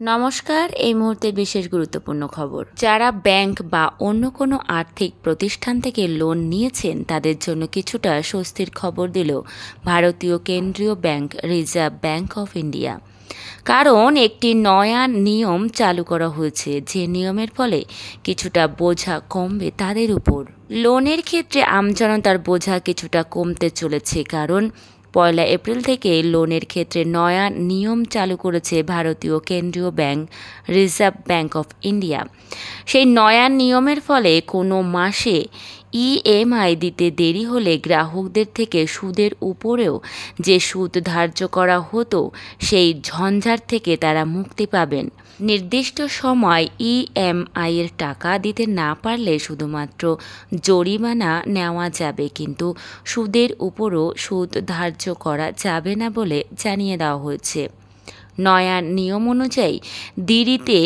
নমস্কার। এই মুহূর্তে বিশেষ গুরুত্বপূর্ণ খবর। যারা ব্যাংক বা অন্য কোনো আর্থিক প্রতিষ্ঠান থেকে লোন নিয়েছেন তাদের জন্য কিছুটা স্বস্তির খবর দিল ভারতীয় কেন্দ্রীয় bank reserve bank of India. কারণ একটি নয়া নিয়ম চালু করা হয়েছে, যে নিয়মের ফলে কিছুটা বোঝা কমবে তাদের উপর। লোনের ক্ষেত্রে আমজনতার বোঝা কিছুটা কমতে চলেছে, কারণ 1 এপ্রিল থেকে লোনের ক্ষেত্রে নয়া নিয়ম চালু করেছে ভারতীয় কেন্দ্রীয় bank reserve bank of India. সেই নয়া নিয়মের ফলে কোনো মাসে ইএমআই দিতে দেরি হলে গ্রাহকদের থেকে সুদের উপরেও যে সুদ ধার্য করা হতো সেই ঝঞ্ঝাট থেকে তারা মুক্তি পাবেন। নির্দিষ্ট সময় ইএমআইয়ের টাকা দিতে না পারলে শুধুমাত্র জরিমানা নেওয়া যাবে, কিন্তু সুদের উপরও সুদ ধার্য করা যাবে না বলে জানিয়ে দেওয়া হয়েছে। নয়া নিয়ম অনুযায়ী দেরিতে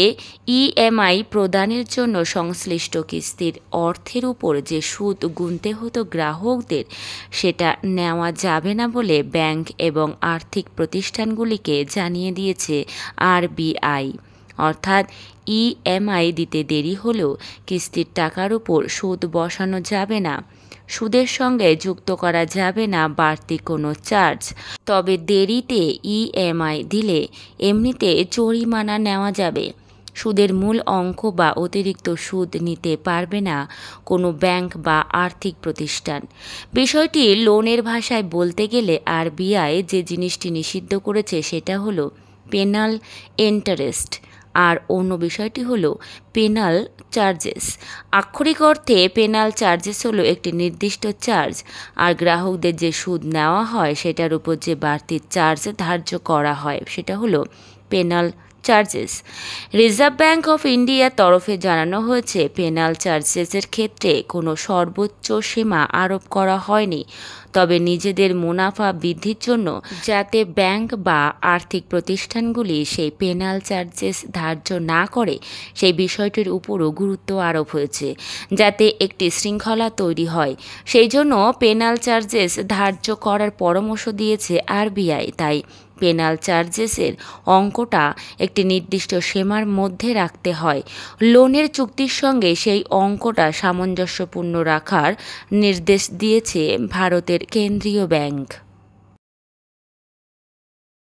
ইএমআই প্রদানের জন্য সংশ্লিষ্ট কিস্তির অর্থের উপর যে সুদ গুনতে হতো গ্রাহকদের, সেটা নেওয়া যাবে না বলে ব্যাংক এবং আর্থিক প্রতিষ্ঠানগুলিকে জানিয়ে দিয়েছে আরবিআই। অর্থাৎ ইএমআই দিতে দেরি হলেও কিস্তির টাকার উপর সুদ বসানো যাবে না, সুদের সঙ্গে যুক্ত করা যাবে না বাড়তি কোনো চার্জ। তবে দেরিতে ইএমআই দিলে এমনিতে জরিমানা নেওয়া যাবে। সুদের মূল অঙ্ক বা অতিরিক্ত সুদ নিতে পারবে না কোনো ব্যাংক বা আর্থিক প্রতিষ্ঠান। বিষয়টি লোনের ভাষায় বলতে গেলে আরবিআই যে জিনিসটি নিষিদ্ধ করেছে সেটা হলো পেনাল ইন্টারেস্ট, আর অন্য বিষয়টি হলো পেনাল চার্জেস। আক্ষরিক অর্থে পেনাল চার্জেস হলো একটি নির্দিষ্ট চার্জ, আর গ্রাহকদের যে সুদ নেওয়া হয় সেটার উপর যে বাড়তি চার্জ ধার্য করা হয় সেটা হলো penal charges. Reserve bank of ইন্ডিয়ার তরফে জানানো হয়েছে, পেনাল চার্জেসের ক্ষেত্রে কোনো সর্বোচ্চ সীমা আরোপ করা হয়নি, তবে নিজেদের মুনাফা বৃদ্ধির জন্য যাতে ব্যাংক বা আর্থিক প্রতিষ্ঠানগুলি সেই পেনাল চার্জেস ধার্য না করে সেই বিষয়টির উপরও গুরুত্ব আরোপ হয়েছে, যাতে একটি শৃঙ্খলা তৈরি হয়। সেই জন্য পেনাল চার্জেস ধার্য করার পরামর্শ দিয়েছে আরবিআই। তাই পেনাল চার্জেসের অঙ্কটা একটি নির্দিষ্ট সীমার মধ্যে রাখতে হয়। লোনের চুক্তির সঙ্গে সেই অঙ্কটা সামঞ্জস্যপূর্ণ রাখার নির্দেশ দিয়েছে ভারতের কেন্দ্রীয় ব্যাংক।